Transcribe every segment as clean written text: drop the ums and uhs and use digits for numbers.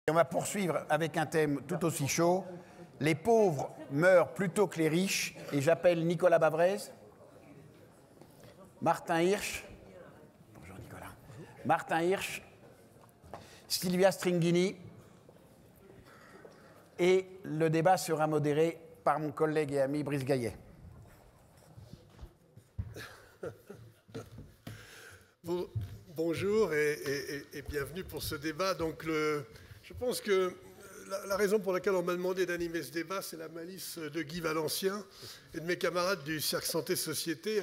On va poursuivre avec un thème tout aussi chaud. Les pauvres meurent plutôt que les riches. Et j'appelle Nicolas Bavrez, Martin Hirsch, bonjour Nicolas, Martin Hirsch, Silvia Stringini. Et le débat sera modéré par mon collègue et ami Brice Gaillet. Bonjour et bienvenue pour ce débat. Donc je pense que la raison pour laquelle on m'a demandé d'animer ce débat, c'est la malice de Guy Valencien et de mes camarades du Cercle Santé Société,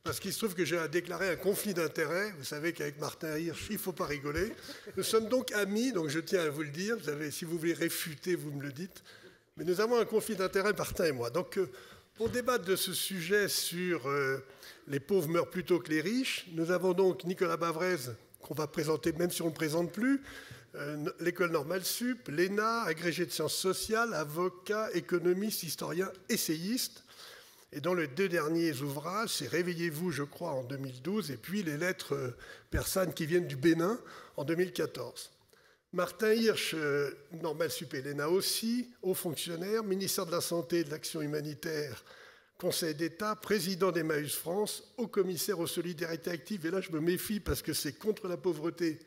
parce qu'il se trouve que j'ai déclaré un conflit d'intérêts. Vous savez qu'avec Martin Hirsch, il ne faut pas rigoler. Nous sommes donc amis, donc je tiens à vous le dire. Si vous voulez réfuter, vous me le dites. Mais nous avons un conflit d'intérêts, Martin et moi. Donc pour débattre de ce sujet sur les pauvres meurent plutôt que les riches, nous avons donc Nicolas Bavrez, qu'on va présenter même si on ne le présente plus, l'école normale sup, l'ENA, agrégé de sciences sociales, avocat, économiste, historien, essayiste. Et dans les deux derniers ouvrages, c'est Réveillez-vous, je crois, en 2012, et puis les lettres persanes qui viennent du Bénin en 2014. Martin Hirsch, normal sup et l'ENA aussi, haut fonctionnaire, ministère de la Santé et de l'Action humanitaire, Conseil d'État, président d'Emmaüs France, haut commissaire aux solidarités actives. Et là, je me méfie parce que c'est contre la pauvreté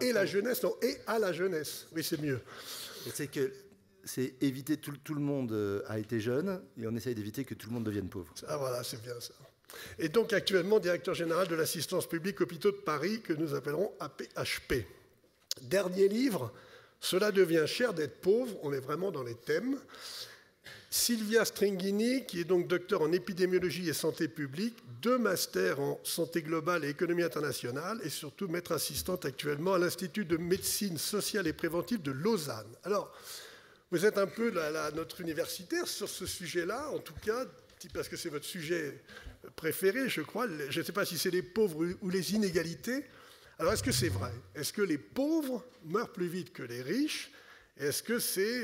et la jeunesse, non, et à la jeunesse. Oui, c'est mieux. C'est éviter tout le monde a été jeune et on essaye d'éviter que tout le monde devienne pauvre. Ah voilà, c'est bien ça. Et donc actuellement directeur général de l'assistance publique hôpitaux de Paris, que nous appellerons APHP. Dernier livre, Cela devient cher d'être pauvre, on est vraiment dans les thèmes. Silvia Stringini, qui est donc docteur en épidémiologie et santé publique, 2 masters en santé globale et économie internationale, et surtout maître assistante actuellement à l'Institut de médecine sociale et préventive de Lausanne. Alors, vous êtes un peu notre universitaire sur ce sujet-là, en tout cas, parce que c'est votre sujet préféré, je crois. Je ne sais pas si c'est les pauvres ou les inégalités. Alors, est-ce que c'est vrai? Est-ce que les pauvres meurent plus vite que les riches? Est-ce que c'est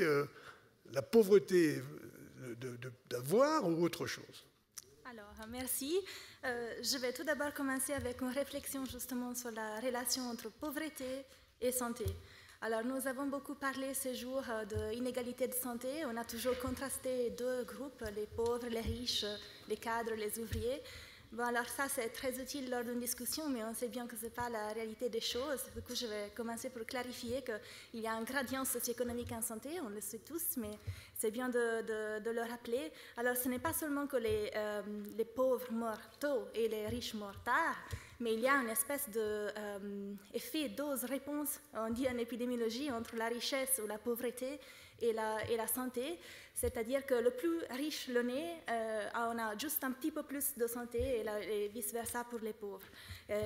la pauvreté d'avoir ou autre chose? Alors, merci. Je vais tout d'abord commencer avec une réflexion justement sur la relation entre pauvreté et santé. Alors, nous avons beaucoup parlé ces jours d'inégalité de santé. On a toujours contrasté 2 groupes, les pauvres, les riches, les cadres, les ouvriers. Bon, alors ça, c'est très utile lors d'une discussion, mais on sait bien que ce n'est pas la réalité des choses. Du coup, je vais commencer pour clarifier qu'il y a un gradient socio-économique en santé, on le sait tous, mais c'est bien de le rappeler. Alors, ce n'est pas seulement que les pauvres meurent tôt et les riches meurent tard, mais il y a une espèce d'effet dose-réponse, on dit en épidémiologie, entre la richesse ou la pauvreté et la santé, c'est-à-dire que le plus riche l'on est, on a juste un petit peu plus de santé et vice-versa pour les pauvres.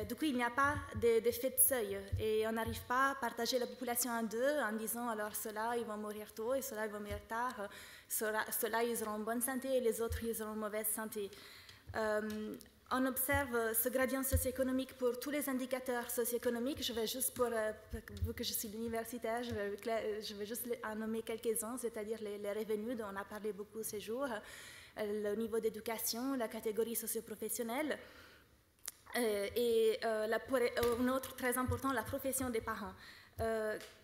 Du coup, il n'y a pas d'effet de seuil et on n'arrive pas à partager la population en 2 en disant alors ceux-là, ils vont mourir tôt et ceux-là, ils vont mourir tard, ceux-là, ils auront bonne santé et les autres, ils auront mauvaise santé. On observe ce gradient socio-économique pour tous les indicateurs socio-économiques. Je vais juste, vu que je suis universitaire, je vais juste en nommer quelques-uns, c'est-à-dire les revenus dont on a parlé beaucoup ces jours, le niveau d'éducation, la catégorie socio-professionnelle, et un autre très important, la profession des parents.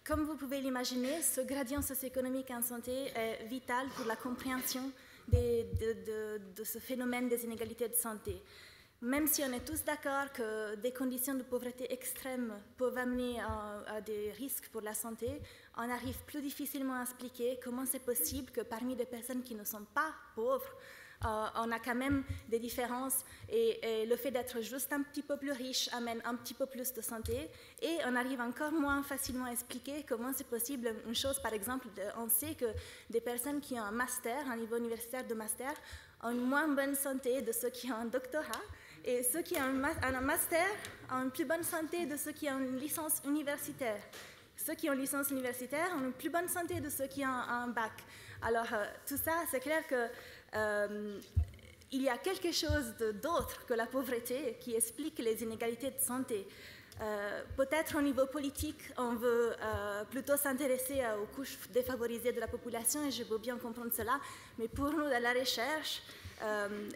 Comme vous pouvez l'imaginer, ce gradient socio-économique en santé est vital pour la compréhension de ce phénomène des inégalités de santé. Même si on est tous d'accord que des conditions de pauvreté extrême peuvent amener à des risques pour la santé, on arrive plus difficilement à expliquer comment c'est possible que parmi des personnes qui ne sont pas pauvres, on a quand même des différences et le fait d'être juste un petit peu plus riche amène un petit peu plus de santé et on arrive encore moins facilement à expliquer comment c'est possible. Une chose, par exemple, on sait que des personnes qui ont un master, un niveau universitaire de master, ont une moins bonne santé de ceux qui ont un doctorat et ceux qui ont un master ont une plus bonne santé de ceux qui ont une licence universitaire. Ceux qui ont une licence universitaire ont une plus bonne santé de ceux qui ont un bac. Alors, tout ça, c'est clair que il y a quelque chose d'autre que la pauvreté qui explique les inégalités de santé. Peut-être au niveau politique, on veut plutôt s'intéresser aux couches défavorisées de la population, et je veux bien comprendre cela, mais pour nous, dans la recherche,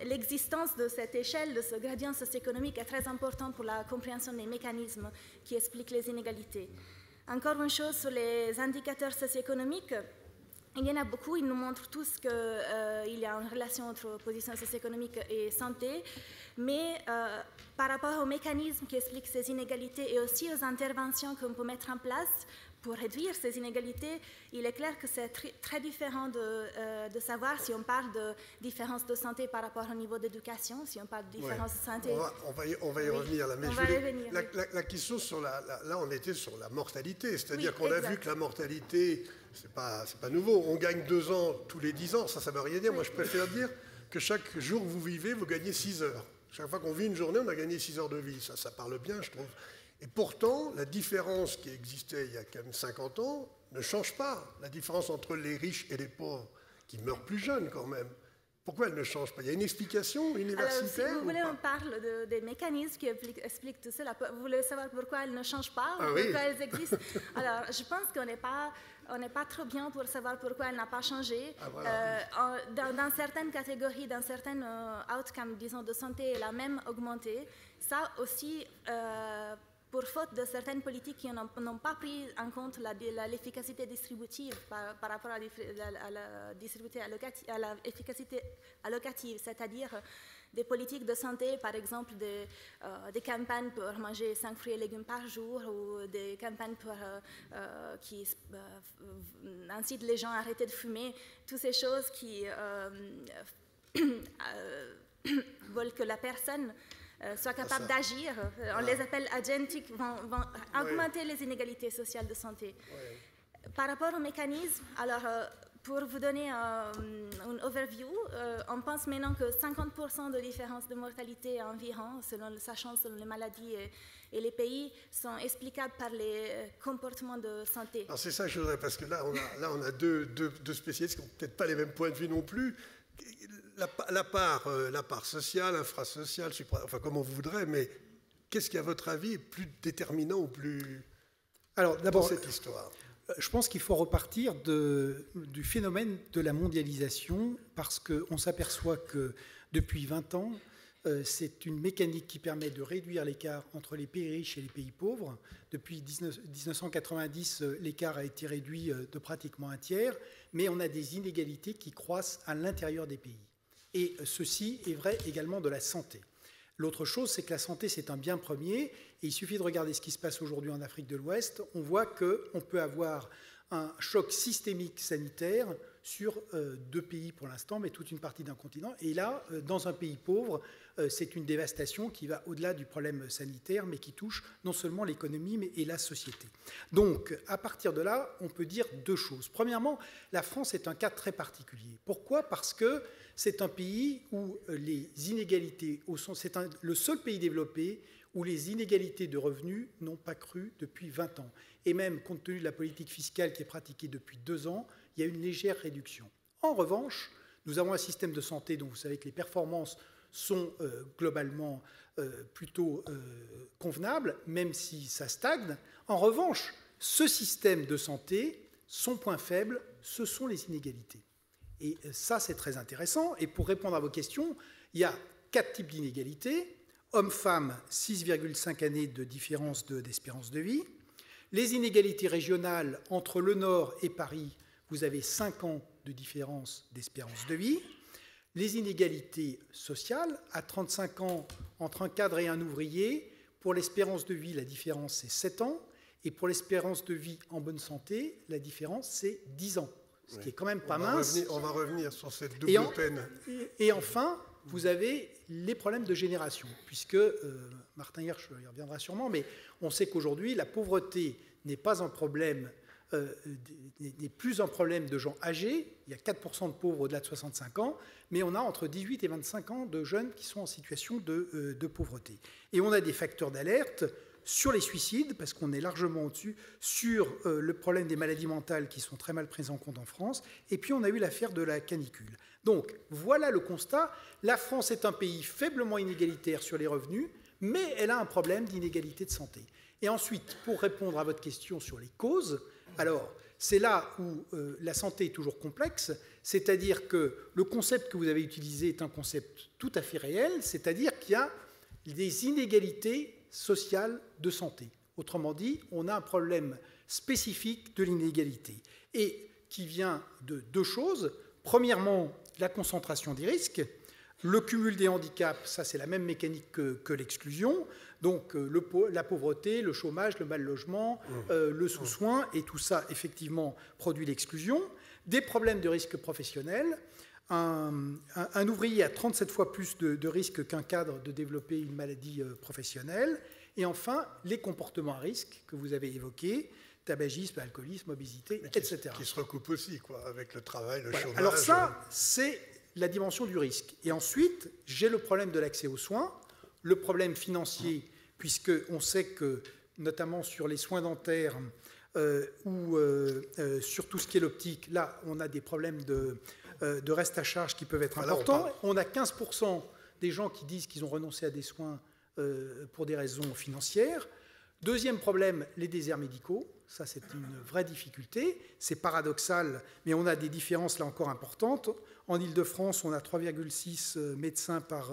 l'existence de cette échelle, de ce gradient socio-économique est très important pour la compréhension des mécanismes qui expliquent les inégalités. Encore une chose sur les indicateurs socio-économiques. Il y en a beaucoup, ils nous montrent tous qu'il y a une relation entre position socio-économique et santé, mais par rapport aux mécanismes qui expliquent ces inégalités et aussi aux interventions qu'on peut mettre en place pour réduire ces inégalités, il est clair que c'est très différent de savoir si on parle de différence de santé par rapport au niveau d'éducation, si on parle de différence de santé. On va y revenir là, mais la question sur là, on était sur la mortalité, c'est-à-dire qu'on a vu que la mortalité, c'est pas nouveau. On gagne 2 ans tous les 10 ans, ça ne veut rien dire. Moi, je préfère dire que chaque jour que vous vivez, vous gagnez 6 heures. Chaque fois qu'on vit une journée, on a gagné 6 heures de vie. Ça parle bien, je trouve. Et pourtant, la différence qui existait il y a quand même 50 ans ne change pas. La différence entre les riches et les pauvres, qui meurent plus jeunes quand même. Pourquoi elle ne change pas? Il y a une explication universitaire? Alors, si vous voulez, on parle des mécanismes qui expliquent tout cela. Vous voulez savoir pourquoi elles ne changent pas, pourquoi elles existent? Alors, je pense qu'on n'est pas trop bien pour savoir pourquoi elle n'a pas changé. Dans certaines catégories, dans certains outcomes, disons, de santé, elle a même augmenté. Ça aussi, pour faute de certaines politiques qui n'ont pas pris en compte l'efficacité distributive par rapport à l'efficacité allocative, c'est-à-dire des politiques de santé, par exemple des campagnes pour manger 5 fruits et légumes par jour ou des campagnes qui incitent les gens à arrêter de fumer, toutes ces choses qui veulent que la personne soit capable d'agir, on les appelle agentic, vont augmenter les inégalités sociales de santé. Par rapport aux mécanismes, alors pour vous donner un overview, on pense maintenant que 50% de différence de mortalité environ, sachant selon les maladies et les pays, sont explicables par les comportements de santé. Alors c'est ça que je voudrais, parce que là on a deux spécialistes qui n'ont peut-être pas les mêmes points de vue non plus. La part sociale, infrasociale, enfin comme on voudrait, mais qu'est-ce qui, à votre avis, est plus déterminant ou plus... Alors d'abord, dans cette histoire? Je pense qu'il faut repartir du phénomène de la mondialisation, parce qu'on s'aperçoit que depuis 20 ans, c'est une mécanique qui permet de réduire l'écart entre les pays riches et les pays pauvres. Depuis 1990, l'écart a été réduit de pratiquement un tiers, mais on a des inégalités qui croissent à l'intérieur des pays. Et ceci est vrai également de la santé. L'autre chose, c'est que la santé, c'est un bien premier, et il suffit de regarder ce qui se passe aujourd'hui en Afrique de l'Ouest. On voit qu'on peut avoir un choc systémique sanitaire sur 2 pays pour l'instant, mais toute une partie d'un continent. Et là, dans un pays pauvre, c'est une dévastation qui va au-delà du problème sanitaire, mais qui touche non seulement l'économie, mais et la société. Donc, à partir de là, on peut dire 2 choses. Premièrement, la France est un cas très particulier. Pourquoi? Parce que c'est un pays où les inégalités, c'est le seul pays développé où les inégalités de revenus n'ont pas cru depuis 20 ans. Et même, compte tenu de la politique fiscale qui est pratiquée depuis 2 ans, il y a une légère réduction. En revanche, nous avons un système de santé dont vous savez que les performances sont globalement plutôt convenables, même si ça stagne. En revanche, ce système de santé, son point faible, ce sont les inégalités. Et ça, c'est très intéressant. Et pour répondre à vos questions, il y a 4 types d'inégalités. Hommes-femmes, 6,5 années de différence d'espérance de vie. Les inégalités régionales, entre le Nord et Paris, vous avez 5 ans de différence d'espérance de vie. Les inégalités sociales, à 35 ans, entre un cadre et un ouvrier, pour l'espérance de vie, la différence, c'est 7 ans. Et pour l'espérance de vie en bonne santé, la différence, c'est 10 ans. Ce qui est quand même pas mince. On va revenir sur cette double peine. Et enfin, vous avez les problèmes de génération, puisque Martin Hirsch y reviendra sûrement, mais on sait qu'aujourd'hui, la pauvreté n'est pas un problème, n'est plus un problème de gens âgés. Il y a 4% de pauvres au-delà de 65 ans, mais on a entre 18 et 25 ans de jeunes qui sont en situation de pauvreté. Et on a des facteurs d'alerte sur les suicides, parce qu'on est largement au-dessus, sur le problème des maladies mentales qui sont très mal prises en compte en France, et puis on a eu l'affaire de la canicule. Donc voilà le constat, la France est un pays faiblement inégalitaire sur les revenus, mais elle a un problème d'inégalité de santé. Et ensuite, pour répondre à votre question sur les causes, alors c'est là où la santé est toujours complexe, c'est-à-dire que le concept que vous avez utilisé est un concept tout à fait réel, c'est-à-dire qu'il y a des inégalités sociale de santé. Autrement dit, on a un problème spécifique de l'inégalité et qui vient de deux choses. Premièrement, la concentration des risques, le cumul des handicaps, ça c'est la même mécanique que l'exclusion, donc la pauvreté, le chômage, le mal-logement, le sous-soin, et tout ça effectivement produit l'exclusion, des problèmes de risque professionnel. Un ouvrier a 37 fois plus de risques qu'un cadre de développer une maladie professionnelle. Et enfin, les comportements à risque que vous avez évoqués, tabagisme, alcoolisme, obésité, etc. Qui se recoupent aussi, quoi, avec le travail, le chômage. Alors ça, c'est la dimension du risque. Et ensuite, j'ai le problème de l'accès aux soins, le problème financier, puisqu'on sait que, notamment sur les soins dentaires ou sur tout ce qui est l'optique, là, on a des problèmes de reste à charge qui peuvent être importants. On a 15% des gens qui disent qu'ils ont renoncé à des soins pour des raisons financières. Deuxième problème, les déserts médicaux. Ça, c'est une vraie difficulté. C'est paradoxal, mais on a des différences là encore importantes. En Île-de-France, on a 3,6 médecins par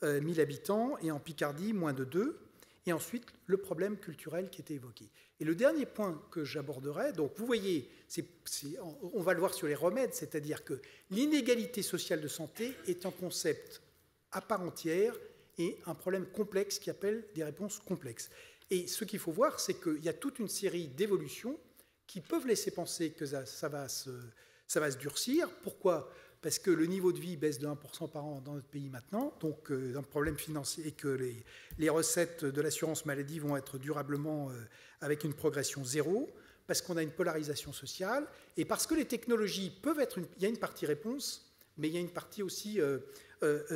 1000 habitants, et en Picardie, moins de 2. Et ensuite, le problème culturel qui était évoqué. Et le dernier point que j'aborderai, donc vous voyez, on va le voir sur les remèdes, c'est-à-dire que l'inégalité sociale de santé est un concept à part entière et un problème complexe qui appelle des réponses complexes. Et ce qu'il faut voir, c'est qu'il y a toute une série d'évolutions qui peuvent laisser penser que ça va se durcir. Pourquoi ? Parce que le niveau de vie baisse de 1% par an dans notre pays maintenant, donc un problème financier, et que les recettes de l'assurance maladie vont être durablement avec une progression zéro, parce qu'on a une polarisation sociale, et parce que les technologies peuvent être... Il y a une partie réponse, mais il y a une partie aussi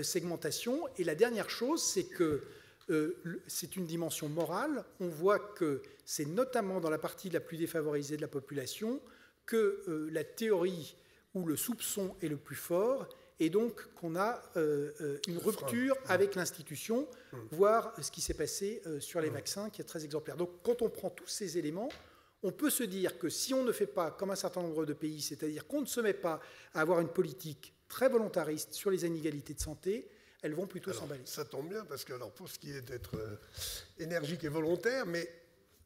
segmentation. Et la dernière chose, c'est que c'est une dimension morale. On voit que c'est notamment dans la partie la plus défavorisée de la population que la théorie où le soupçon est le plus fort, et donc qu'on a une rupture avec l'institution, voire ce qui s'est passé sur les vaccins, qui est très exemplaire. Donc quand on prend tous ces éléments, on peut se dire que si on ne fait pas comme un certain nombre de pays, c'est-à-dire qu'on ne se met pas à avoir une politique très volontariste sur les inégalités de santé, elles vont plutôt s'emballer. Ça tombe bien, parce que alors, pour ce qui est d'être énergique et volontaire, mais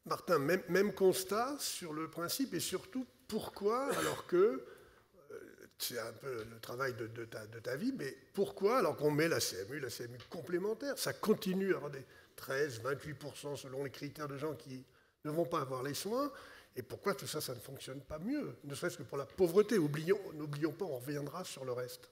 Martin, même constat sur le principe, et surtout pourquoi, alors que c'est un peu le travail de ta vie, mais pourquoi, alors qu'on met la CMU complémentaire, ça continue à avoir des 13-28% selon les critères de gens qui ne vont pas avoir les soins, et pourquoi tout ça, ça ne fonctionne pas mieux, ne serait-ce que pour la pauvreté. N'oublions pas, on reviendra sur le reste.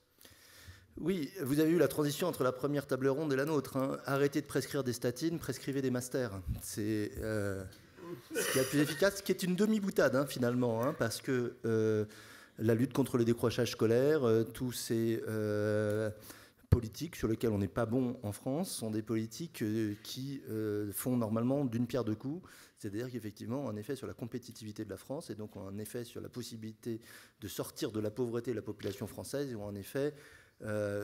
Oui, vous avez eu la transition entre la première table ronde et la nôtre. Hein. Arrêtez de prescrire des statines, prescrivez des masters. C'est ce qui est le plus efficace, ce qui est une demi-boutade, hein, finalement, hein, parce que la lutte contre le décrochage scolaire, tous ces politiques sur lesquelles on n'est pas bon en France, sont des politiques qui font normalement d'une pierre deux coups. C'est-à-dire qu'effectivement, ont un effet sur la compétitivité de la France, et donc ont un effet sur la possibilité de sortir de la pauvreté de la population française, et ont un effet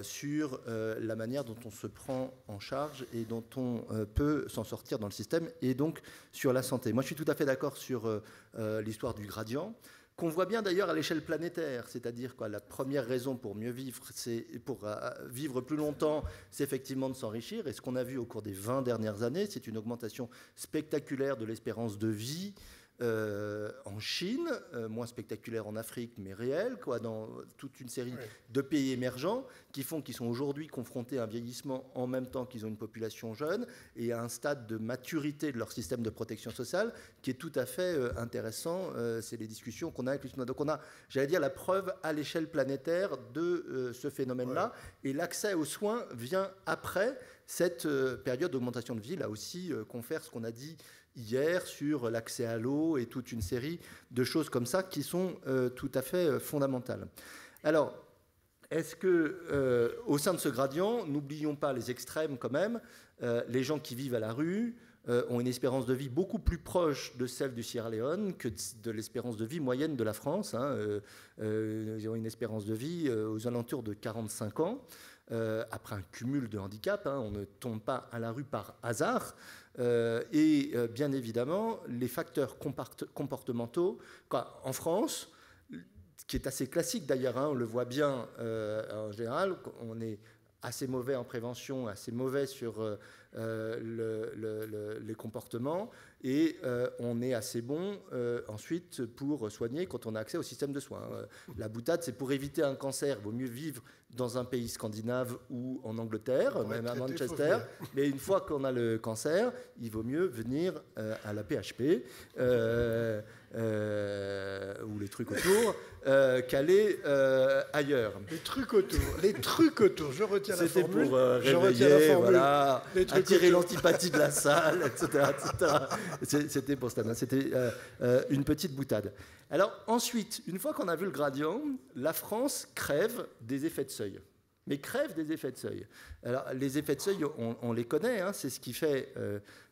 sur la manière dont on se prend en charge et dont on peut s'en sortir dans le système, et donc sur la santé. Moi, je suis tout à fait d'accord sur l'histoire du gradient, qu'on voit bien d'ailleurs à l'échelle planétaire, c'est-à-dire quoi, la première raison pour mieux vivre, pour vivre plus longtemps, c'est effectivement de s'enrichir, et ce qu'on a vu au cours des 20 dernières années, c'est une augmentation spectaculaire de l'espérance de vie en Chine, moins spectaculaire en Afrique, mais réelle, quoi, dans toute une série de pays émergents qui font qu'ils sont aujourd'hui confrontés à un vieillissement en même temps qu'ils ont une population jeune et à un stade de maturité de leur système de protection sociale qui est tout à fait intéressant. C'est les discussions qu'on a avec les... Donc on a, j'allais dire, la preuve à l'échelle planétaire de ce phénomène-là, et l'accès aux soins vient après cette période d'augmentation de vie. Là aussi, confère ce qu'on a dit hier sur l'accès à l'eau et toute une série de choses comme ça qui sont tout à fait fondamentales. Alors, est-ce que, au sein de ce gradient, n'oublions pas les extrêmes quand même, les gens qui vivent à la rue ont une espérance de vie beaucoup plus proche de celle du Sierra Leone que de l'espérance de vie moyenne de la France. Hein. Ils ont une espérance de vie aux alentours de 45 ans. Après un cumul de handicaps, hein, on ne tombe pas à la rue par hasard, et bien évidemment les facteurs comportementaux, quoi, en France, ce qui est assez classique d'ailleurs, hein, on le voit bien en général, on est assez mauvais en prévention, assez mauvais sur les comportements, et on est assez bon ensuite pour soigner quand on a accès au système de soins. La boutade, c'est pour éviter un cancer, il vaut mieux vivre dans un pays scandinave ou en Angleterre, même à Manchester, mais une fois qu'on a le cancer, il vaut mieux venir à la PHP ou les trucs autour qu'aller ailleurs. Les trucs autour, je retiens la formule. C'était pour réveiller, voilà, attirer l'antipathie de la salle, etc. C'était pour Stan, c'était une petite boutade. Alors ensuite, une fois qu'on a vu le gradient, la France crève des effets de seuil. Mais crève des effets de seuil. Alors les effets de seuil, on les connaît, hein, c'est ce qui fait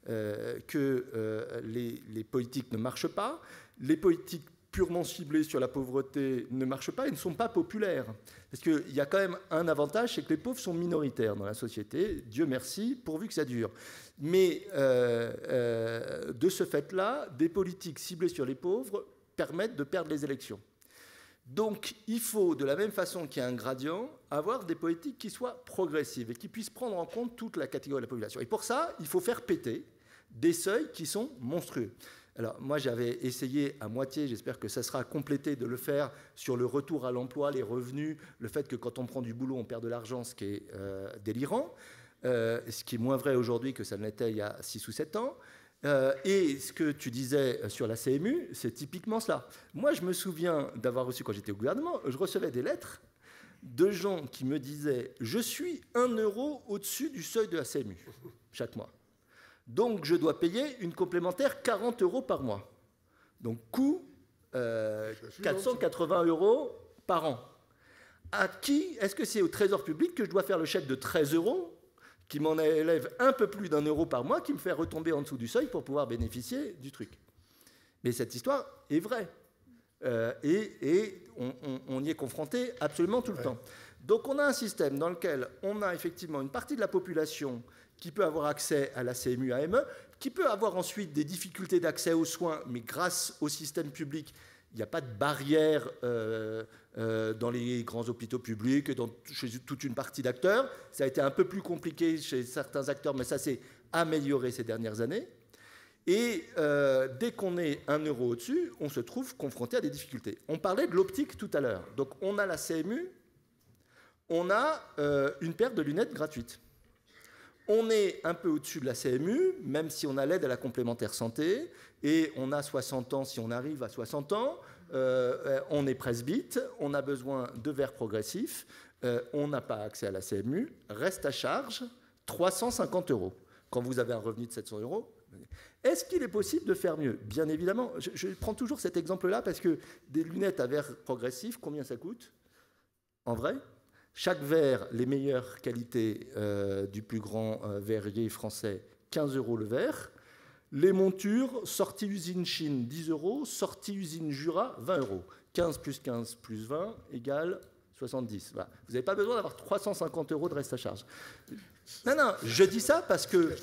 que les politiques ne marchent pas. Les politiques purement ciblées sur la pauvreté ne marchent pas et ne sont pas populaires. Parce qu'il y a quand même un avantage, c'est que les pauvres sont minoritaires dans la société, Dieu merci, pourvu que ça dure. Mais de ce fait-là, des politiques ciblées sur les pauvres permettent de perdre les élections. Donc il faut, de la même façon qu'il y a un gradient, avoir des politiques qui soient progressives et qui puissent prendre en compte toute la catégorie de la population. Et pour ça, il faut faire péter des seuils qui sont monstrueux. Alors moi j'avais essayé à moitié, j'espère que ça sera complété, de le faire sur le retour à l'emploi, les revenus, le fait que quand on prend du boulot on perd de l'argent, ce qui est délirant, ce qui est moins vrai aujourd'hui que ça ne l'était il y a 6 ou 7 ans. Et ce que tu disais sur la CMU, c'est typiquement cela. Moi je me souviens d'avoir reçu, quand j'étais au gouvernement, je recevais des lettres de gens qui me disaient « Je suis 1 euro au-dessus du seuil de la CMU chaque mois. Donc, je dois payer une complémentaire 40 euros par mois. Donc, coût 480 euros par an. À qui? Est-ce que c'est au Trésor public que je dois faire le chèque de 13 euros, qui m'en élève un peu plus d'1 euro par mois, qui me fait retomber en dessous du seuil pour pouvoir bénéficier du truc? Mais cette histoire est vraie. Et on y est confronté absolument tout le temps. Donc, on a un système dans lequel on a effectivement une partie de la population qui peut avoir accès à la CMU, AME, qui peut avoir ensuite des difficultés d'accès aux soins, mais grâce au système public, il n'y a pas de barrière dans les grands hôpitaux publics, chez toute une partie d'acteurs. Ça a été un peu plus compliqué chez certains acteurs, mais ça s'est amélioré ces dernières années. Et dès qu'on est 1 euro au-dessus, on se trouve confronté à des difficultés. On parlait de l'optique tout à l'heure. Donc on a la CMU, on a une paire de lunettes gratuites. On est un peu au-dessus de la CMU, même si on a l'aide à la complémentaire santé, et on a 60 ans si on arrive à 60 ans, on est presbyte, on a besoin de verres progressifs, on n'a pas accès à la CMU, reste à charge 350 euros. Quand vous avez un revenu de 700 euros, est-ce qu'il est possible de faire mieux? Bien évidemment, je prends toujours cet exemple-là parce que des lunettes à verres progressifs, combien ça coûte? En vrai? Chaque verre, les meilleures qualités du plus grand verrier français, 15 euros le verre. Les montures, sortie usine Chine, 10 euros. Sortie usine Jura, 20 euros. 15 plus 15 plus 20 égale 70. Voilà. Vous n'avez pas besoin d'avoir 350 euros de reste à charge. Non, je dis ça parce que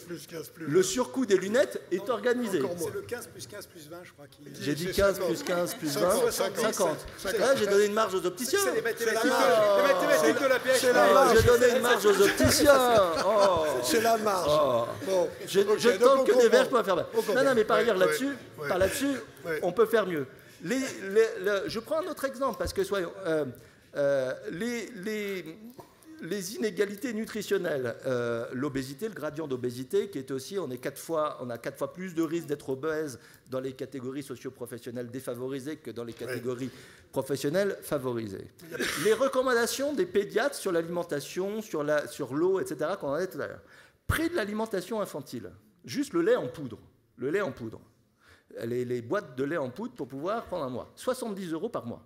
le surcoût des lunettes est organisé. C'est le 15 plus 15 plus 20, je crois. J'ai dit 15 plus 15 plus 20, 50. Là, j'ai donné une marge aux opticiens. C'est les mathématiques de la PHP. J'ai donné une marge aux opticiens. C'est la marge. Bon. Je tente que des verres, je peux faire mal. Non, mais par ailleurs, là-dessus, on peut faire mieux. Je prends un autre exemple, parce que soyons... les inégalités nutritionnelles, l'obésité, le gradient d'obésité, qui est aussi, on a 4 fois plus de risques d'être obèse dans les catégories socio-professionnelles défavorisées que dans les catégories professionnelles favorisées. Les recommandations des pédiatres sur l'alimentation, sur l'eau, etc., qu'on en a tout à l'heure. Prix de l'alimentation infantile, juste le lait en poudre. Le lait en poudre. Les boîtes de lait en poudre pour pouvoir prendre un mois. 70 euros par mois.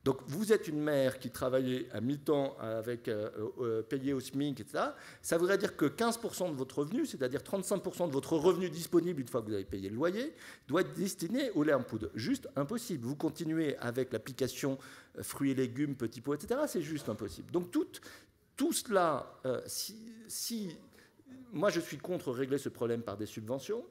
Donc, vous êtes une mère qui travaillait à mi-temps avec payé au SMIC, etc. Ça voudrait dire que 15% de votre revenu, c'est-à-dire 35% de votre revenu disponible une fois que vous avez payé le loyer, doit être destiné au lait en poudre. Juste impossible. Vous continuez avec l'application fruits et légumes, petits pois, etc. C'est juste impossible. Donc, tout cela, moi, je suis contre régler ce problème par des subventions.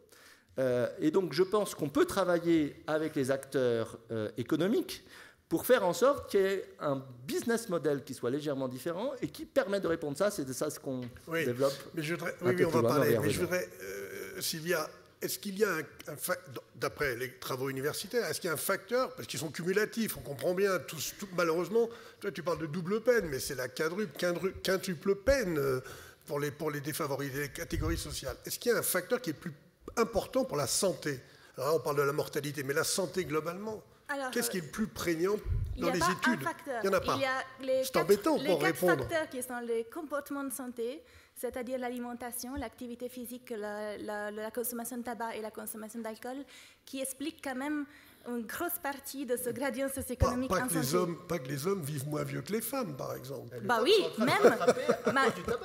Et donc, je pense qu'on peut travailler avec les acteurs économiques pour faire en sorte qu'il y ait un business model qui soit légèrement différent et qui permet de répondre à ça. C'est de ça ce qu'on développe. Mais oui, on va parler. Mais je voudrais, Sylvia, est-ce qu'il y a d'après les travaux universitaires, est-ce qu'il y a un facteur, parce qu'ils sont cumulatifs, on comprend bien, malheureusement, toi tu parles de double peine, mais c'est la quintuple peine pour les défavorisés, les catégories sociales. Est-ce qu'il y a un facteur qui est plus important pour la santé? Alors là, on parle de la mortalité, mais la santé globalement. Qu'est-ce qui est le plus prégnant dans les études? Il n'y en a pas. C'est embêtant pour répondre. Les 4 facteurs qui sont les comportements de santé, c'est-à-dire l'alimentation, l'activité physique, la consommation de tabac et la consommation d'alcool, qui expliquent quand même une grosse partie de ce gradient socio-économique en santé. Pas que les hommes vivent moins vieux que les femmes, par exemple. Bah oui, même.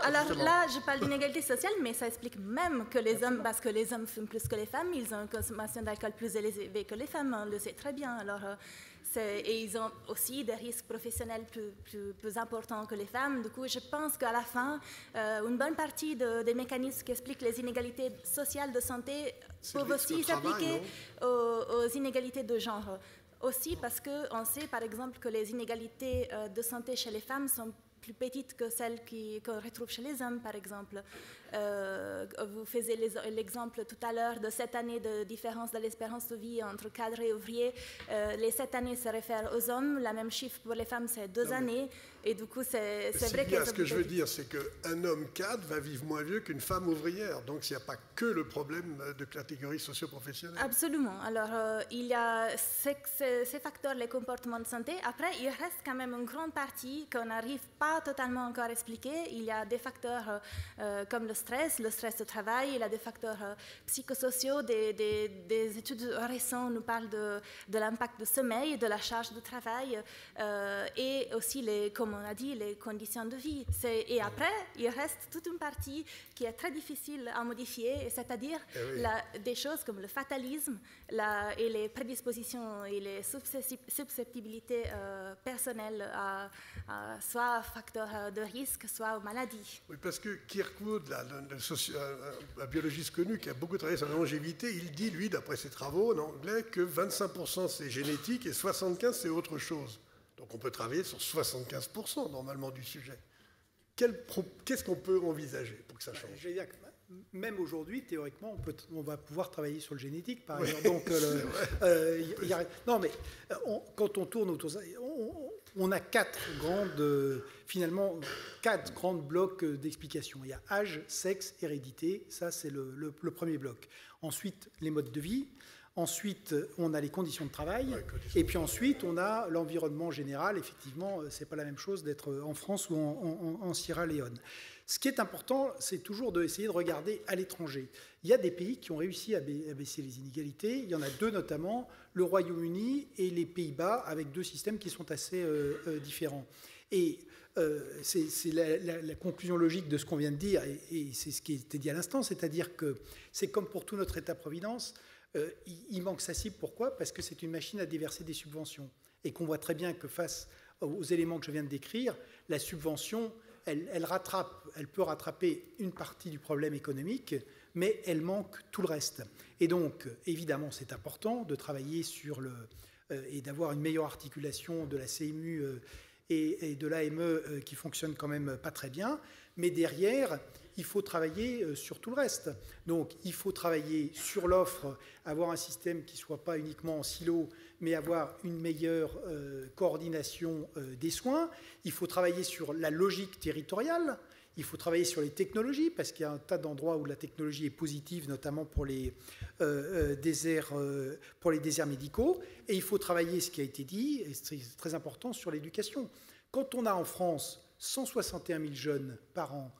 Alors là, je parle d'inégalité sociale, mais ça explique même que les hommes, parce que les hommes fument plus que les femmes, ils ont une consommation d'alcool plus élevée que les femmes, on le sait très bien. Alors, et ils ont aussi des risques professionnels plus importants que les femmes. Du coup, je pense qu'à la fin, une bonne partie des mécanismes qui expliquent les inégalités sociales de santé peuvent aussi s'appliquer aux inégalités de genre. Aussi parce qu'on sait, par exemple, que les inégalités de santé chez les femmes sont plus petites que celles qu'on retrouve chez les hommes, par exemple. Vous faisiez l'exemple tout à l'heure de 7 années de différence de l'espérance de vie entre cadres et ouvriers. Les 7 années se réfèrent aux hommes, la même chiffre pour les femmes, c'est 2 années. Et du coup, c'est vrai que... Ce que je veux dire, c'est qu'un homme cadre va vivre moins vieux qu'une femme ouvrière. Donc, il n'y a pas que le problème de catégorie socio-professionnelle. Absolument. Alors, il y a ces facteurs, les comportements de santé. Après, il reste quand même une grande partie qu'on n'arrive pas totalement encore à expliquer. Il y a des facteurs comme le stress de travail. Il y a des facteurs psychosociaux. Des études récentes nous parlent de l'impact du sommeil, de la charge de travail et aussi comme on a dit, les conditions de vie. Et après, il reste toute une partie qui est très difficile à modifier, c'est-à-dire des choses comme le fatalisme et les prédispositions et les susceptibilité personnelles à soit facteurs de risque, soit aux maladies. Oui, parce que Kirkwood, un biologiste connu qui a beaucoup travaillé sur la longévité, il dit, lui, d'après ses travaux en anglais, que 25% c'est génétique et 75% c'est autre chose. Donc on peut travailler sur 75% normalement du sujet. Qu'est-ce qu'on peut envisager pour que ça change? Je veux dire que même aujourd'hui, théoriquement, on va pouvoir travailler sur le génétique, par exemple. Donc, non, mais quand on tourne autour de ça, on a quatre grands blocs d'explications. Il y a âge, sexe, hérédité. Ça, c'est le premier bloc. Ensuite, les modes de vie. Ensuite, on a les conditions de travail, et puis ensuite, on a l'environnement général. Effectivement, c'est pas la même chose d'être en France ou en Sierra Leone. Ce qui est important, c'est toujours d'essayer de regarder à l'étranger. Il y a des pays qui ont réussi à baisser les inégalités. Il y en a 2 notamment, le Royaume-Uni et les Pays-Bas, avec 2 systèmes qui sont assez différents. Et c'est la conclusion logique de ce qu'on vient de dire, et c'est ce qui a été dit à l'instant, c'est-à-dire que c'est comme pour tout notre État-providence. Il manque sa cible. Pourquoi? Parce que c'est une machine à déverser des subventions. Et qu'on voit très bien que face aux éléments que je viens de décrire, la subvention, elle peut rattraper une partie du problème économique, mais elle manque tout le reste. Et donc, évidemment, c'est important de travailler sur et d'avoir une meilleure articulation de la CMU et de l'AME qui fonctionne quand même pas très bien. Mais derrière, il faut travailler sur tout le reste. Donc, il faut travailler sur l'offre, avoir un système qui ne soit pas uniquement en silo, mais avoir une meilleure coordination des soins. Il faut travailler sur la logique territoriale. Il faut travailler sur les technologies, parce qu'il y a un tas d'endroits où la technologie est positive, notamment pour les déserts médicaux. Et il faut travailler, ce qui a été dit, et c'est très important, sur l'éducation. Quand on a en France 161 000 jeunes par an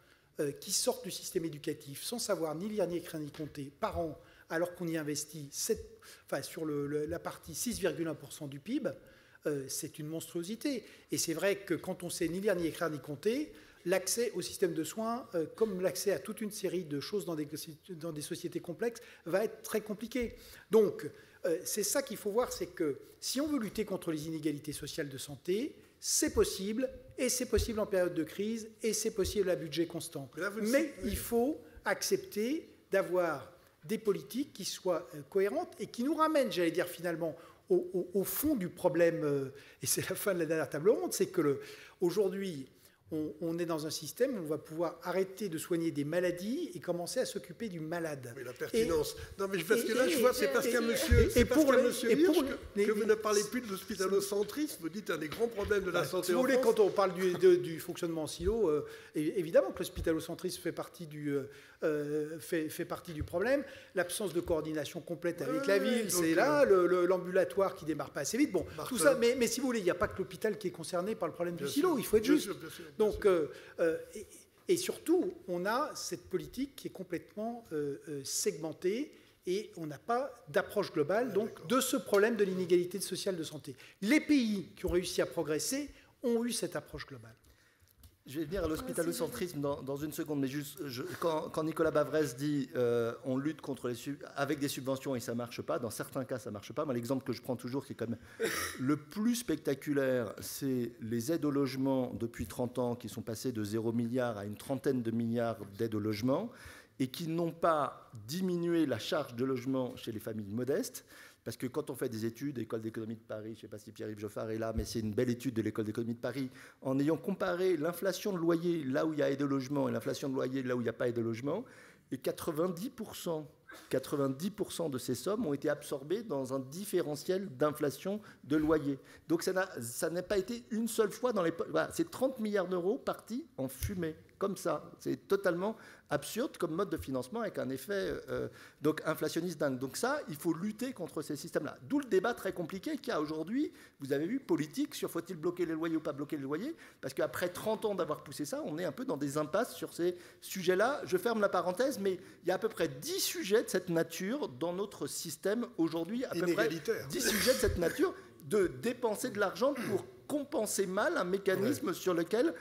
qui sortent du système éducatif sans savoir ni lire ni écrire ni compter par an, alors qu'on y investit sur la partie 6,1% du PIB, c'est une monstruosité. Et c'est vrai que quand on sait ni lire ni écrire ni compter, l'accès au système de soins, comme l'accès à toute une série de choses dans des sociétés complexes, va être très compliqué. Donc, c'est ça qu'il faut voir, c'est que si on veut lutter contre les inégalités sociales de santé, c'est possible, et c'est possible en période de crise, et c'est possible à budget constant. Mais il faut accepter d'avoir des politiques qui soient cohérentes et qui nous ramènent, j'allais dire finalement, au fond du problème, et c'est la fin de la dernière table ronde, c'est que aujourd'hui, on est dans un système où on va pouvoir arrêter de soigner des maladies et commencer à s'occuper du malade. Mais la pertinence. Non, mais parce que là, je vois, c'est parce qu'un monsieur Hirsch que vous ne parlez plus de l'hospitalo-centrisme. Vous dites un des grands problèmes de la santé en France. Quand on parle du fonctionnement en silo, évidemment que l'hospitalocentrisme fait partie du problème. L'absence de coordination complète avec la ville, c'est là. L'ambulatoire qui démarre pas assez vite. Bon, tout ça. Mais si vous voulez, il n'y a pas que l'hôpital qui est concerné par le problème du silo. Il faut être juste. Donc, et surtout, on a cette politique qui est complètement segmentée et on n'a pas d'approche globale de ce problème de l'inégalité sociale de santé. Les pays qui ont réussi à progresser ont eu cette approche globale. Je vais venir à l'hospitalocentrisme dans une seconde, mais juste, quand Nicolas Bavrez dit on lutte avec des subventions et ça ne marche pas, dans certains cas ça ne marche pas. Moi, l'exemple que je prends toujours, qui est quand même le plus spectaculaire, c'est les aides au logement depuis 30 ans qui sont passées de 0 milliard à une trentaine de milliards d'aides au logement et qui n'ont pas diminué la charge de logement chez les familles modestes. Parce que quand on fait des études, École d'économie de Paris, je ne sais pas si Pierre-Yves Joffard est là, mais c'est une belle étude de l'École d'économie de Paris, en ayant comparé l'inflation de loyer là où il y a aide au logement et l'inflation de loyer là où il n'y a pas aide au logement, et 90% de ces sommes ont été absorbées dans un différentiel d'inflation de loyer. Donc ça n'a pas été une seule fois dans les... Voilà, c'est 30 milliards d'euros partis en fumée, comme ça. C'est totalement absurde comme mode de financement avec un effet donc inflationniste dingue. Donc ça, il faut lutter contre ces systèmes-là. D'où le débat très compliqué qu'il y a aujourd'hui, vous avez vu, politique, sur faut-il bloquer les loyers ou pas bloquer les loyers, parce qu'après 30 ans d'avoir poussé ça, on est un peu dans des impasses sur ces sujets-là. Je ferme la parenthèse, mais il y a à peu près 10 sujets de cette nature dans notre système aujourd'hui, à peu près 10 sujets de cette nature, de dépenser de l'argent pour compenser mal un mécanisme sur lequel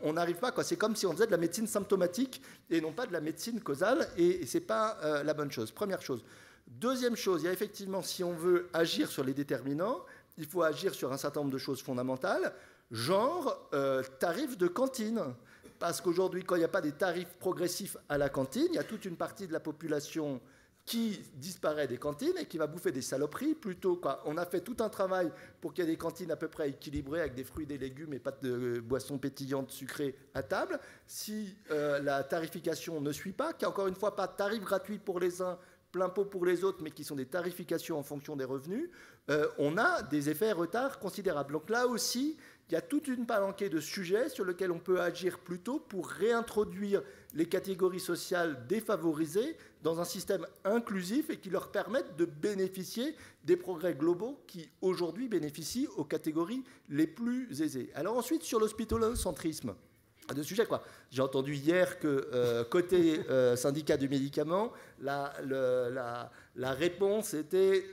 on n'arrive pas. C'est comme si on faisait de la médecine symptomatique et non pas de la médecine causale, et ce n'est pas la bonne chose. Première chose. Deuxième chose, il y a effectivement, si on veut agir sur les déterminants, il faut agir sur un certain nombre de choses fondamentales, genre tarifs de cantine. Parce qu'aujourd'hui, quand il n'y a pas des tarifs progressifs à la cantine, il y a toute une partie de la population qui disparaît des cantines et qui va bouffer des saloperies plutôt. On a fait tout un travail pour qu'il y ait des cantines à peu près équilibrées avec des fruits, des légumes et pas de boissons pétillantes sucrées à table. Si la tarification ne suit pas, qu'il n'y a encore une fois pas de tarif gratuit pour les uns, plein pot pour les autres, mais qui sont des tarifications en fonction des revenus, on a des effets retard considérables. Donc là aussi, il y a toute une palanquée de sujets sur lesquels on peut agir plus tôt pour réintroduire les catégories sociales défavorisées dans un système inclusif et qui leur permettent de bénéficier des progrès globaux qui, aujourd'hui, bénéficient aux catégories les plus aisées. Alors ensuite, sur l'hospitalocentrisme, de sujets, quoi. J'ai entendu hier que côté syndicat du médicament, la réponse était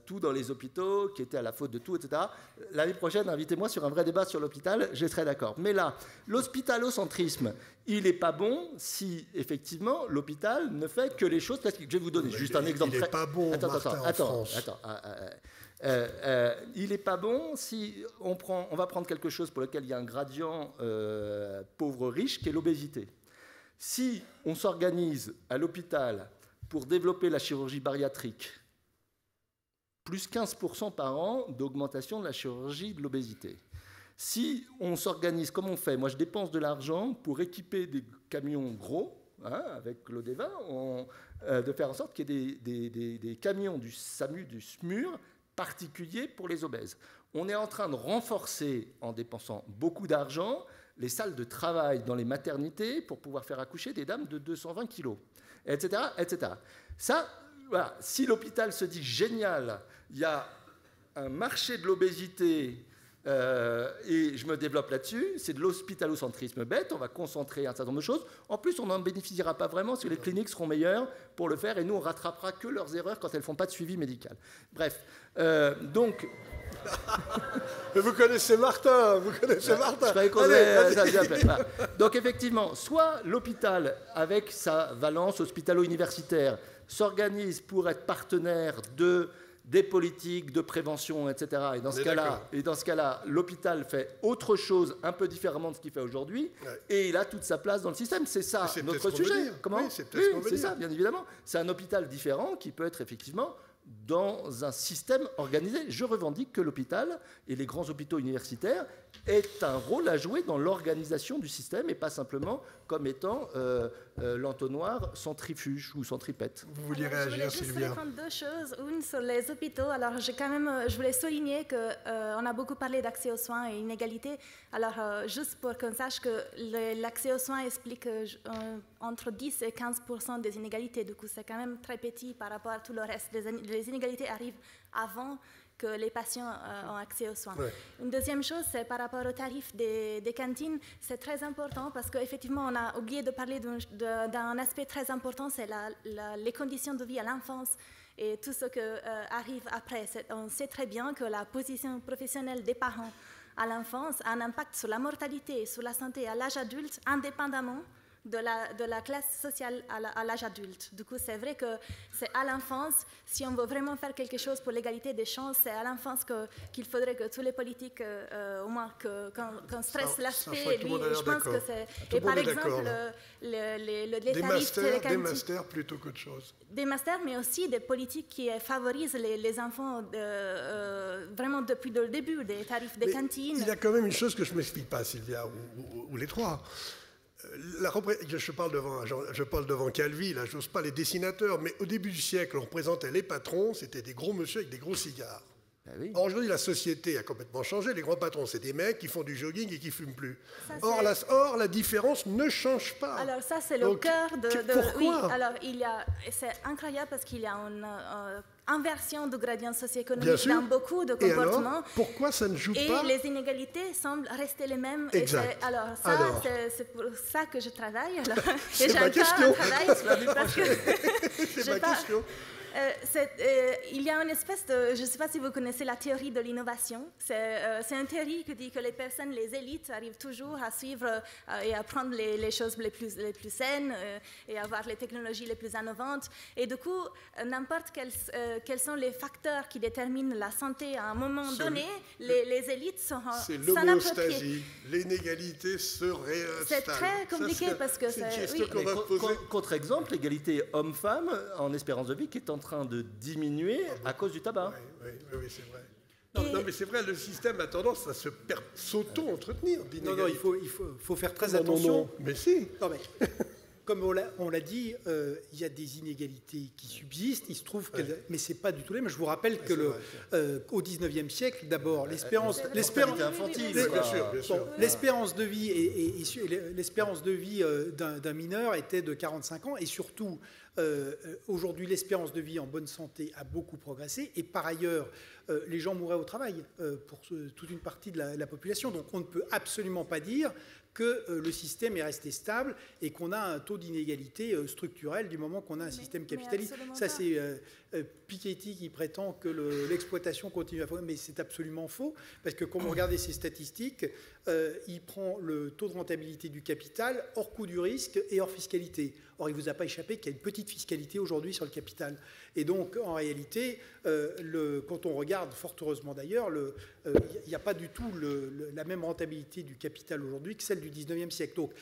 tout dans les hôpitaux, qui était à la faute de tout, etc. L'année prochaine, invitez-moi sur un vrai débat sur l'hôpital, je serai d'accord. Mais là, l'hospitalocentrisme, il n'est pas bon si, effectivement, l'hôpital ne fait que les choses... Je vais vous donner juste un exemple. Il n'est pas bon, Attends, il n'est pas bon si on va prendre quelque chose pour lequel il y a un gradient pauvre-riche, qui est l'obésité. Si on s'organise à l'hôpital pour développer la chirurgie bariatrique, plus 15% par an d'augmentation de la chirurgie de l'obésité. Si on s'organise comme on fait, moi je dépense de l'argent pour équiper des camions gros, avec l'Odeva, de faire en sorte qu'il y ait des camions du SAMU, du SMUR, particuliers pour les obèses. On est en train de renforcer, en dépensant beaucoup d'argent, les salles de travail dans les maternités pour pouvoir faire accoucher des dames de 220 kilos, etc., etc. Ça, voilà, si l'hôpital se dit génial, il y a un marché de l'obésité et je me développe là-dessus, c'est de l'hospitalocentrisme bête, on va concentrer un certain nombre de choses. En plus, on n'en bénéficiera pas vraiment si les cliniques seront meilleures pour le faire et nous, on ne rattrapera que leurs erreurs quand elles ne font pas de suivi médical. Bref, donc... Mais vous connaissez Martin, Martin. Voilà. Donc effectivement, soit l'hôpital, avec sa valence hospitalo-universitaire, s'organise pour être partenaire des politiques de prévention, etc. Et dans ce cas-là, l'hôpital fait autre chose, un peu différemment de ce qu'il fait aujourd'hui, et il a toute sa place dans le système. C'est ça notre sujet. Comment ? Oui, c'est ça, bien évidemment. C'est un hôpital différent qui peut être effectivement dans un système organisé. Je revendique que l'hôpital et les grands hôpitaux universitaires aient un rôle à jouer dans l'organisation du système et pas simplement comme étant l'entonnoir centrifuge ou centripète. Vous vouliez réagir, Sylvia? Je voulais juste répondre deux choses. Une sur les hôpitaux. Alors, je voulais souligner qu'on a beaucoup parlé d'accès aux soins et inégalité. Alors, juste pour qu'on sache que l'accès aux soins explique entre 10 et 15% des inégalités. Du coup, c'est quand même très petit par rapport à tout le reste. Les inégalités arrivent avant que les patients ont accès aux soins. Ouais. Une deuxième chose, c'est par rapport aux tarifs des cantines. C'est très important parce qu'effectivement, on a oublié de parler d'un aspect très important, c'est les conditions de vie à l'enfance et tout ce qui arrive après. On sait très bien que la position professionnelle des parents à l'enfance a un impact sur la mortalité et sur la santé à l'âge adulte, indépendamment de la classe sociale à l'âge adulte. Du coup, c'est vrai que c'est à l'enfance, si on veut vraiment faire quelque chose pour l'égalité des chances, c'est à l'enfance qu'il faudrait que tous les politiques, au moins, qu'on stresse l'aspect. Je pense que c'est... Et par exemple, les tarifs télécantines... Des masters plutôt qu'autre chose. Des masters, mais aussi des politiques qui favorisent les enfants vraiment depuis le début, des tarifs des cantines. Il y a quand même une chose que je ne m'explique pas, Sylvia, ou les trois. Je parle devant Calvi, là, je n'ose pas les dessinateurs, mais au début du siècle, on représentait les patrons, c'était des gros monsieur avec des gros cigares. Ah oui. Or, aujourd'hui, la société a complètement changé. Les grands patrons, c'est des mecs qui font du jogging et qui ne fument plus. Or, la différence ne change pas. Alors ça, c'est le cœur de... Pourquoi? Oui, alors c'est incroyable parce qu'il y a une inversion du gradient socio-économique dans beaucoup de comportements. Alors, pourquoi ça ne joue pas? Et les inégalités semblent rester les mêmes. Exact. Alors ça, c'est pour ça que je travaille. C'est ma question. C'est ma question. Il y a une espèce de... Je ne sais pas si vous connaissez la théorie de l'innovation. C'est une théorie qui dit que les personnes, les élites, arrivent toujours à suivre et à prendre les choses les plus saines et avoir les technologies les plus innovantes. Et du coup, n'importe quels sont les facteurs qui déterminent la santé à un moment donné, les élites sont... C'est l'homéostasie. L'inégalité se réinstalle. C'est très compliqué parce que c'est... Contre-exemple, l'égalité homme-femme en espérance de vie qui est en train de diminuer à cause du tabac. Oui, c'est vrai. Non, mais c'est vrai, le système a tendance à s'auto-entretenir. Non, il faut faire très attention. Non, mais si. Non, mais, comme on l'a dit, il y a des inégalités qui subsistent. Il se trouve que, mais c'est pas du tout les mêmes. Je vous rappelle que au XIXe siècle, d'abord, l'espérance de vie l'espérance de vie d'un mineur était de 45 ans, et surtout aujourd'hui, l'espérance de vie en bonne santé a beaucoup progressé, et par ailleurs, les gens mouraient au travail pour toute une partie de la population. Donc on ne peut absolument pas dire que le système est resté stable et qu'on a un taux d'inégalité structurel du moment qu'on a un système capitaliste. Ça, c'est Piketty qui prétend que l'exploitation continue à fonctionner, mais c'est absolument faux, parce que quand vous regardez ces statistiques, il prend le taux de rentabilité du capital hors coût du risque et hors fiscalité. Or, il ne vous a pas échappé qu'il y a une petite fiscalité aujourd'hui sur le capital. Et donc, en réalité, quand on regarde, fort heureusement d'ailleurs, il n'y a pas du tout la même rentabilité du capital aujourd'hui que celle du 19e siècle. Donc,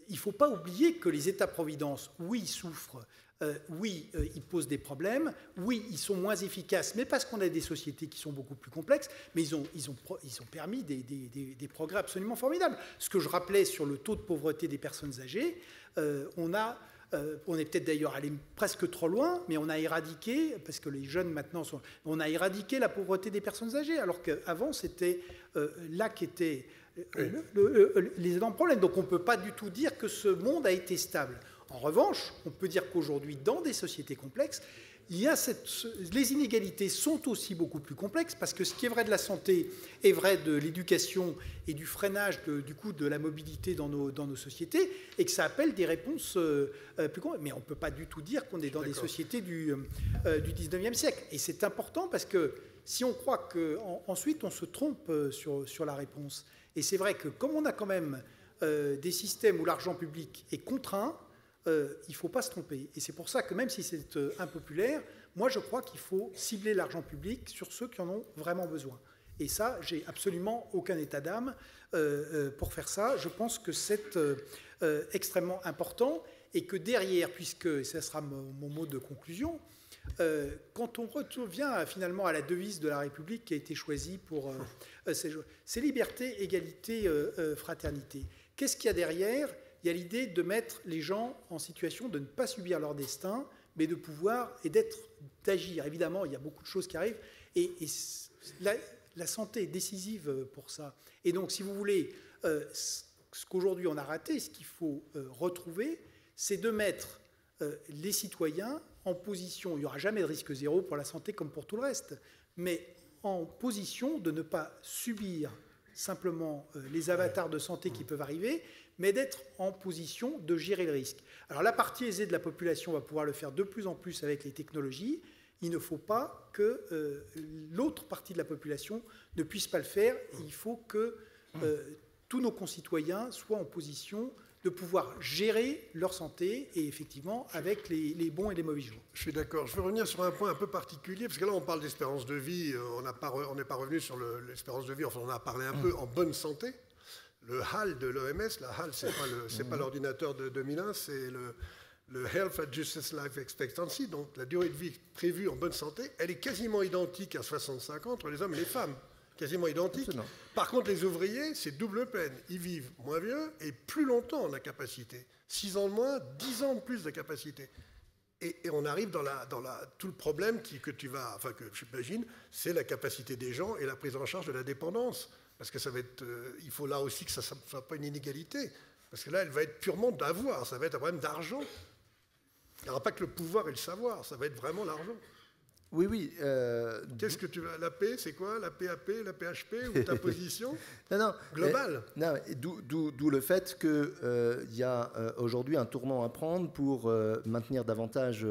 il ne faut pas oublier que les États-providence, oui, ils souffrent, oui, ils posent des problèmes, oui, ils sont moins efficaces, mais parce qu'on a des sociétés qui sont beaucoup plus complexes, mais ils ont permis des progrès absolument formidables. Ce que je rappelais sur le taux de pauvreté des personnes âgées, on est peut-être d'ailleurs allé presque trop loin, mais on a éradiqué, parce que les jeunes maintenant on a éradiqué la pauvreté des personnes âgées, alors qu'avant c'était là qu'étaient les énormes problèmes. Donc on ne peut pas du tout dire que ce monde a été stable. En revanche, on peut dire qu'aujourd'hui, dans des sociétés complexes, les inégalités sont aussi beaucoup plus complexes, parce que ce qui est vrai de la santé est vrai de l'éducation et du freinage du coût de la mobilité dans nos sociétés, et que ça appelle des réponses plus complexes. Mais on ne peut pas du tout dire qu'on est dans des sociétés du 19e siècle. Et c'est important, parce que si on croit qu'ensuite on se trompe sur la réponse. Et c'est vrai que comme on a quand même des systèmes où l'argent public est contraint, il ne faut pas se tromper. Et c'est pour ça que même si c'est impopulaire, moi je crois qu'il faut cibler l'argent public sur ceux qui en ont vraiment besoin. Et ça, j'ai absolument aucun état d'âme pour faire ça. Je pense que c'est extrêmement important, et que derrière, puisque ça sera mon mot de conclusion, quand on revient finalement à la devise de la République qui a été choisie pour ces jours, c'est liberté, égalité, fraternité. Qu'est-ce qu'il y a derrière? Il y a l'idée de mettre les gens en situation de ne pas subir leur destin, mais de pouvoir et d'agir. Évidemment, il y a beaucoup de choses qui arrivent, et la santé est décisive pour ça. Et donc, si vous voulez, ce qu'aujourd'hui on a raté, ce qu'il faut retrouver, c'est de mettre les citoyens en position, il n'y aura jamais de risque zéro pour la santé comme pour tout le reste, mais en position de ne pas subir simplement les avatars de santé qui peuvent arriver, mais d'être en position de gérer le risque. Alors la partie aisée de la population va pouvoir le faire de plus en plus avec les technologies. Il ne faut pas que l'autre partie de la population ne puisse pas le faire. Il faut que tous nos concitoyens soient en position de pouvoir gérer leur santé, et effectivement avec les bons et les mauvais jours. Je suis d'accord. Je veux revenir sur un point un peu particulier, parce que là on parle d'espérance de vie, on n'est pas revenu sur l'espérance de vie, enfin on en a parlé un peu en bonne santé. Le HAL de l'OMS, la HAL c'est pas l'ordinateur de 2001, c'est le Health Adjusted Life Expectancy, donc la durée de vie prévue en bonne santé, elle est quasiment identique à 65 ans entre les hommes et les femmes. Quasiment identique. Absolument. Par contre, les ouvriers, c'est double peine. Ils vivent moins vieux et plus longtemps en incapacité. 6 ans de moins, 10 ans de plus de capacité. Et on arrive dans tout le problème que j'imagine, c'est la capacité des gens et la prise en charge de la dépendance. Parce que ça va être, il faut là aussi que ça ne soit pas une inégalité. Parce que là, elle va être purement d'avoir. Ça va être un problème d'argent. Il n'y aura pas que le pouvoir et le savoir. Ça va être vraiment l'argent. Oui, oui. Qu'est-ce que tu veux? La paix, c'est quoi? La PAP, la PHP ou ta position globale? D'où le fait qu'il y a aujourd'hui un tournant à prendre pour maintenir davantage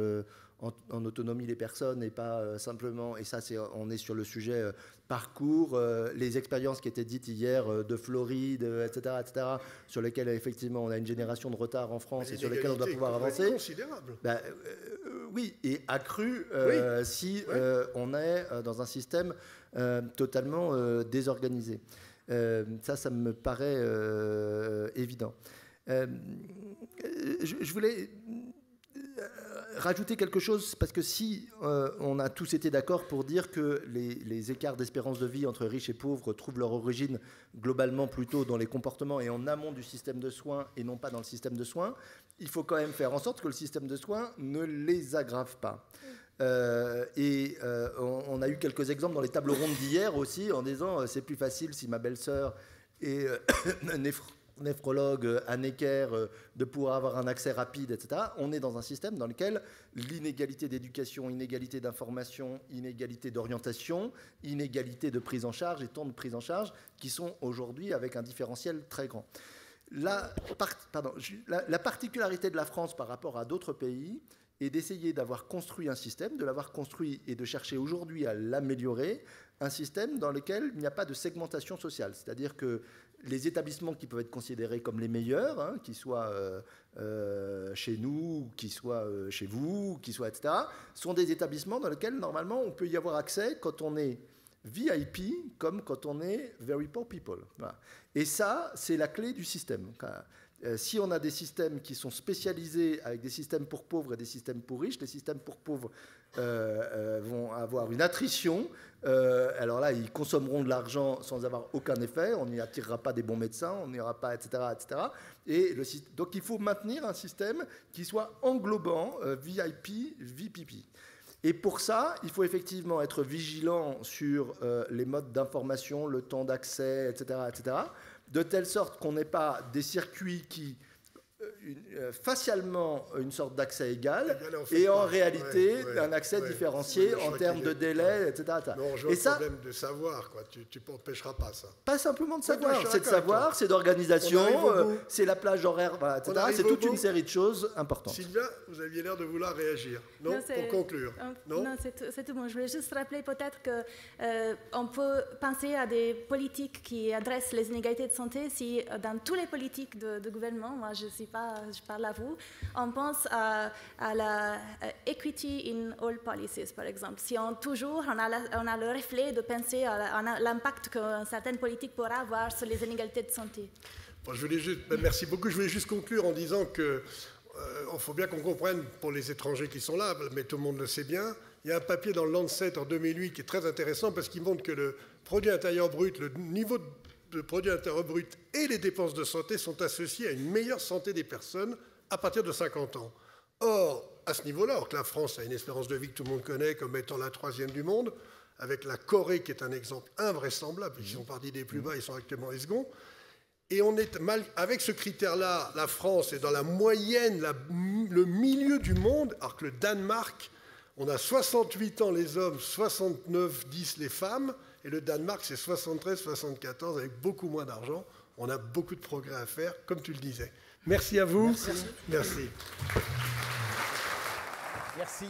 en autonomie les personnes et pas simplement, et ça on est sur le sujet parcours, les expériences qui étaient dites hier de Floride, etc., sur lesquelles effectivement on a une génération de retard en France et sur lesquelles on doit pouvoir avancer. Considérable. Oui, et accru si on est dans un système totalement désorganisé. Ça me paraît évident. Je voulais rajouter quelque chose, parce que si on a tous été d'accord pour dire que les écarts d'espérance de vie entre riches et pauvres trouvent leur origine globalement plutôt dans les comportements et en amont du système de soins et non pas dans le système de soins, il faut quand même faire en sorte que le système de soins ne les aggrave pas. On a eu quelques exemples dans les tables rondes d'hier aussi, en disant c'est plus facile si ma belle-sœur est néphrologue à Necker de pouvoir avoir un accès rapide, etc. On est dans un système dans lequel l'inégalité d'éducation, inégalité d'information, inégalité d'orientation, inégalité de prise en charge et temps de prise en charge qui sont aujourd'hui avec un différentiel très grand. La particularité de la France par rapport à d'autres pays est d'essayer d'avoir construit un système, de l'avoir construit et de chercher aujourd'hui à l'améliorer, un système dans lequel il n'y a pas de segmentation sociale. C'est-à-dire que les établissements qui peuvent être considérés comme les meilleurs, qu'ils soient chez nous, qu'ils soient chez vous, qu'ils soient, etc., sont des établissements dans lesquels, normalement, on peut y avoir accès quand on est VIP comme quand on est very poor people. Voilà. Et ça, c'est la clé du système. Si on a des systèmes qui sont spécialisés avec des systèmes pour pauvres et des systèmes pour riches, les systèmes pour pauvres vont avoir une attrition. Alors là, ils consommeront de l'argent sans avoir aucun effet. On n'y attirera pas des bons médecins, on n'ira pas, etc., etc. Donc il faut maintenir un système qui soit englobant VIP, VPP. Et pour ça, il faut effectivement être vigilant sur les modes d'information, le temps d'accès, etc., etc., de telle sorte qu'on n'ait pas des circuits qui facialement une sorte d'accès égal et en réalité un accès différencié en termes de délai, etc. Non, je vois le problème de savoir, quoi. Tu n'empêcheras pas ça. Pas simplement de savoir, c'est de savoir, c'est d'organisation, c'est la plage horaire, voilà, etc. C'est toute une série de choses importantes. Sylvia, vous aviez l'air de vouloir réagir, non, pour conclure. Non, c'est tout bon. Je voulais juste rappeler peut-être qu'on peut penser à des politiques qui adressent les inégalités de santé si dans toutes les politiques de gouvernement, moi je parle à vous, on pense à la equity in all policies, par exemple. Si on a le reflet de penser à l'impact qu'une certaine politique pourra avoir sur les inégalités de santé. Bon, merci beaucoup. Je voulais juste conclure en disant que il faut bien qu'on comprenne, pour les étrangers qui sont là, mais tout le monde le sait bien, il y a un papier dans le Lancet en 2008 qui est très intéressant parce qu'il montre que le produit intérieur brut, le niveau de produit intérieur brut et les dépenses de santé sont associés à une meilleure santé des personnes à partir de 50 ans. Or, à ce niveau-là, alors que la France a une espérance de vie que tout le monde connaît comme étant la 3e du monde, avec la Corée qui est un exemple invraisemblable, puisqu'ils sont partis des plus bas, ils sont actuellement les seconds. Et on est avec ce critère-là, la France est dans la moyenne, le milieu du monde, alors que le Danemark, on a 68 ans les hommes, 69-10 les femmes, et le Danemark c'est 73-74 avec beaucoup moins d'argent. On a beaucoup de progrès à faire, comme tu le disais. Merci à vous. Merci. Merci. Merci.